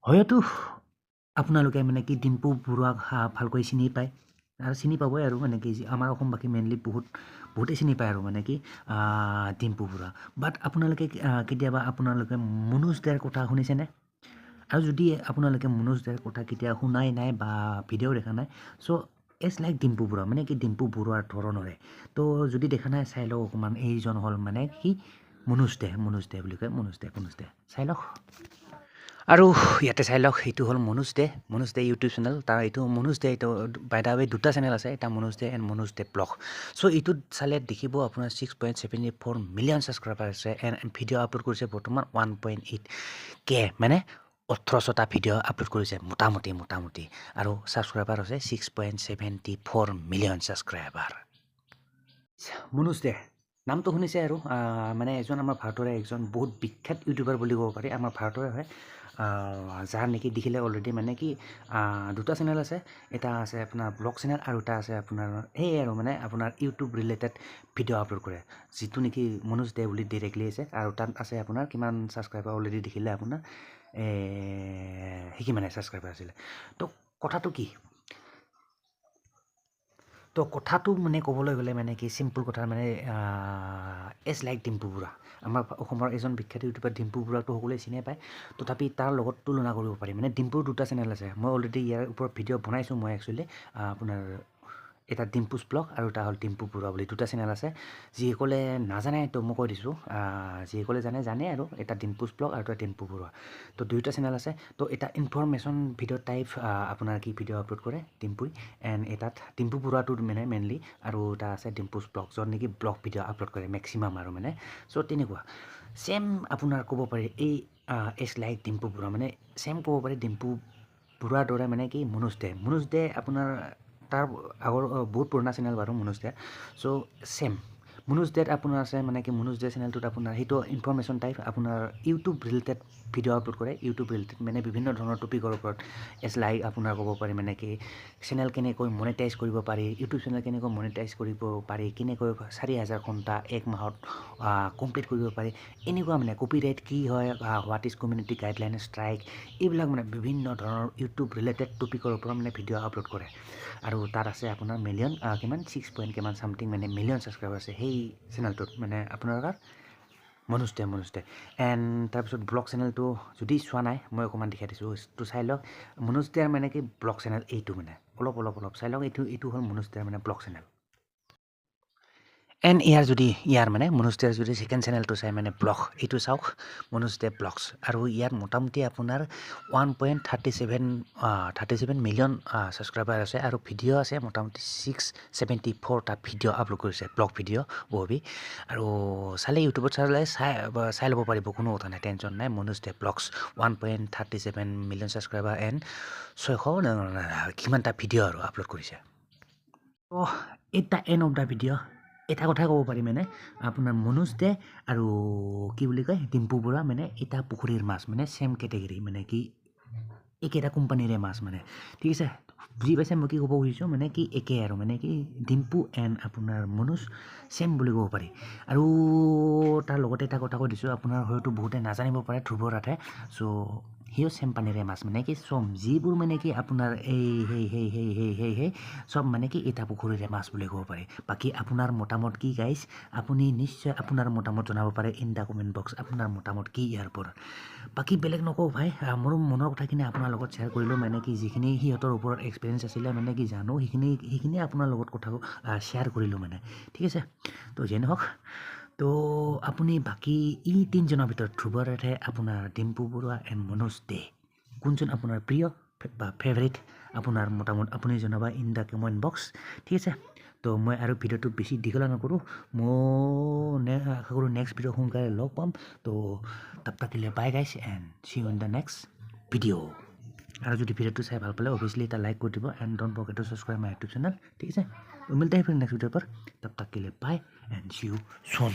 হয়তো আপোনালোকে মানে কি ডিম্পু বৰুৱাক ভালকৈ চিনি পায় আৰু চিনি পাবই আৰু মানে কি আমাৰ অসমবাসী মেইনলি বহুতেই চিনি পায় আৰু মানে কি ডিম্পু বৰুৱা বাট আপোনালোকে কেতিয়াবা আপোনালোকে মনোজ দাৰ কথা শুনিছেনে আৰু যদি আপোনালোকে মনোজ দাৰ কথা কেতিয়া শুনাই নাই বা ভিডিঅ' দেখা নাই চ' ইটছ লাইক ডিম্পু বৰুৱা মানে কি ডিম্পু বৰুৱাৰ ধৰণৰে তো যদি দেখা নাই চাই লওক অকণমান এইজন হ'ল মানে কি মনোজ দে বুলি কয় মনোজ দে চাই লওক আৰু ইয়াতে চাই লওক এইটো হ'ল মনোজ দে ইউটিউব চেনেল তাৰ এইটো মনোজ দে এইটো বাই দা ৱে দুটা চেনেল আছে এটা মনোজ দে এণ্ড মনোজ দে ব্লগ চ' এইটোত চালে দেখিব আপোনাৰ 6.74 মিলিয়ন ছাবস্ক্ৰাইবাৰ আছে এণ্ড ভিডিঅ' আপলোড কৰিছে বৰ্তমান 1.8K মানে 18টা ভিডিঅ' আপলোড কৰিছে মোটামুটি আৰু ছাবস্ক্ৰাইবাৰ হৈছে 6.74 মিলিয়ন ছাবস্ক্ৰাইবাৰ মনোজ দে নামটো শুনিছে আৰু মানে এজন আমাৰ ভাৰতৰে একজন বহুত বিখ্যাত ইউটিউবাৰ বুলি ক'ব পাৰি আমাৰ ভাৰতৰে হয় যাৰ নেকি দেখিলে অলৰেডি মানে কি দুটা চেনেল আছে এটা আছে আপোনাৰ ব্লগ চেনেল আৰু এটা আছে আপোনাৰ সেই আৰু মানে আপোনাৰ ইউটিউব ৰিলেটেড ভিডিঅ' আপলোড কৰে যিটো নেকি মনোজ দে বুলি ডিৰেক্টলি আছে আৰু তাত আছে আপোনাৰ কিমান ছাবস্ক্ৰাইবাৰ অলৰেডি দেখিলে আপোনাৰ সিমানে ছাবস্ক্ৰাইবাৰ আছিলে তো কথাটো কি তো কথাটো মানে ক'বলৈ গ'লে মানে কি চিম্পুল কথা মানে ইটছ লাইক ডিম্পু বৰুৱা আমাৰ অসমৰ এজন বিখ্যাত ইউটিউবাৰ ডিম্পু বৰুৱাকতো সকলোৱে চিনি পায় তথাপি তাৰ লগত তুলনা কৰিব পাৰি মানে ডিম্পুৰ দুটা চেনেল আছে মই অলৰেডি ইয়াৰ ওপৰত ভিডিঅ' বনাইছোঁ মই একচুৱেলি আপোনাৰ এটা ডিম্পুছ ব্লগ আৰু এটা হ'ল ডিম্পু বৰুৱা বুলি দুটা চেনেল আছে যিসকলে নাজানে তো মই কৈ দিছোঁ যিসকলে জানে আৰু এটা ডিম্পুছ ব্লগ আৰু এটা ডিম্পু বৰুৱা তো দুয়োটা চেনেল আছে তো এটা ইনফৰমেশ্যন ভিডিঅ' টাইপ আপোনাৰ কি ভিডিঅ' আপলোড কৰে ডিম্পুই এণ্ড এটাত ডিম্পু বৰুৱাটো মানে মেইনলি আৰু এটা আছে ডিম্পুছ ব্লগ য'ত নেকি ব্লগ ভিডিঅ' আপলোড কৰে মেক্সিমাম আৰু মানে চ' তেনেকুৱা ছেম আপোনাৰ ক'ব পাৰি এই ইটছ লাইক ডিম্পু বৰুৱা মানে ছেম ক'ব পাৰি ডিম্পু বৰুৱাৰ দৰে মানে কি মনোজ দে আপোনাৰ তাৰ আগৰ বহুত পুৰণা চেনেল বাৰু মনোজ দে চ' ছেম মনোজ দেত আপোনাৰ আছে মানে কি মনোজ দে চেনেলটোত আপোনাৰ সেইটো ইনফৰমেশ্যন টাইপ আপোনাৰ ইউটিউব ৰিলেটেড ভিডিঅ' আপলোড কৰে ইউটিউব ৰিলেটেড মানে বিভিন্ন ধৰণৰ টপিকৰ ওপৰত লাইক আপোনাৰ ক'ব পাৰি মানে কি চেনেল কেনেকৈ মনিটাইজ কৰিব পাৰি ইউটিউব চেনেল কেনেকৈ মনিটাইজ কৰিব পাৰি কেনেকৈ 4,000 ঘণ্টা এক মাহত কমপ্লিট কৰিব পাৰি এনেকুৱা মানে কপিৰাইট কি হয় what is community guideline strike এইবিলাক মানে বিভিন্ন ধৰণৰ ইউটিউব ৰিলেটেড টপিকৰ ওপৰত মানে ভিডিঅ' আপলোড কৰে আৰু তাত আছে আপোনাৰ মিলিয়ন কিমান 6 কিমান চামথিং মানে মিলিয়ন ছাবস্ক্ৰাইবাৰ আছে সেই চেনেলটোত মানে আপোনাৰ মনোজ দে এণ্ড তাৰপিছত ব্লগ চেনেলটো যদি চোৱা নাই মই অকণমান দেখাই দিছোঁ তো চাই লওক মনোজ দেৰ মানে কি ব্লগ চেনেল এইটো মানে অলপ চাই লওক এইটো হ'ল মনোজ দেৰ মানে ব্লগ চেনেল এণ্ড ইয়াৰ মানে মনোজ দেৰ যদি ছেকেণ্ড চেনেলটো চাই মানে ব্লগ এইটো চাওক মনোজ দে ব্লগছ আৰু ইয়াত মোটামুটি আপোনাৰ 1.37 মিলিয়ন ছাবস্ক্ৰাইবাৰ আছে আৰু ভিডিঅ' আছে মোটামুটি 674টা ভিডিঅ' আপলোড কৰিছে ব্লগ ভিডিঅ' ববি আৰু চালে ইউটিউবত চাই ল'ব পাৰিব কোনো কথা নাই টেনশ্যন নাই মনোজ দে ব্লগছ 1.37 মিলিয়ন ছাবস্ক্ৰাইবাৰ এণ্ড 600 কিমানটা ভিডিঅ' আৰু আপলোড কৰিছে ত' এটা এণ্ড অফ দ্য ভিডিঅ' এটা কথা ক'ব পাৰি মানে আপোনাৰ মনোজ দে আৰু কি বুলি কয় ডিম্পু বৰুৱা মানে এটা পুখুৰীৰ মাছ মানে ছেম কেটেগৰী মানে কি একেটা কোম্পানীৰে মাছ মানে ঠিক আছে বুজি পাইছে মই কি ক'ব খুজিছোঁ মানে কি একে আৰু মানে কি ডিম্পু এণ্ড আপোনাৰ মনোজ ছেম বুলি ক'ব পাৰি আৰু তাৰ লগতে এটা কথা কৈ দিছোঁ আপোনাৰ হয়তো বহুতে নাজানিব পাৰে ধ্ৰুৱ ৰাঠে চ' সিও ছেম পানীৰে মাছ মানে কি চম যিবোৰ মানে কি আপোনাৰ সেই চব মানে কি এটা পুখুৰীৰে মাছ বুলি ক'ব পাৰি বাকী আপোনাৰ মতামত কি গাইজ আপুনি নিশ্চয় আপোনাৰ মতামত জনাব পাৰে ইন দ্য কমেণ্ট বক্স আপোনাৰ মতামত কি ইয়াৰ ওপৰত বাকী বেলেগ নকওঁ ভাই মোৰ মনৰ কথাখিনি আপোনাৰ লগত শ্বেয়াৰ কৰিলোঁ মানে কি যিখিনি সিহঁতৰ ওপৰত এক্সপিৰিয়েঞ্চ আছিলে মানে কি জানো সেইখিনি আপোনাৰ লগত কথা শ্বেয়াৰ কৰিলোঁ মানে ঠিক আছে তো যেনে হওক তো আপুনি বাকী এই তিনিজনৰ ভিতৰত ধ্ৰুৱ ৰাঠে আপোনাৰ ডিম্পু বৰুৱা এণ্ড মনোজ দে কোনজন আপোনাৰ প্ৰিয় বা ফেভাৰিট আপোনাৰ মতামত আপুনি জনাবা ইন দ্য কমেণ্ট বক্স ঠিক আছে তো মই আৰু ভিডিঅ'টো বেছি দীঘলীয়া নকৰোঁ মই আশা কৰোঁ নেক্সট ভিডিঅ' সোনকালে লগ পাম তো তব তাকিলে bye guys and see you in the next video' আৰু যদি ভিডিঅ'টো চাই ভাল পালে অভিয়াছলি এটা লাইক কৰি দিব and don't forget two subscribe my YouTube channel ঠিক আছে মিলতে हैं फिर नेक्स्ट वीडियो पर तब तक के लिए bye and see you soon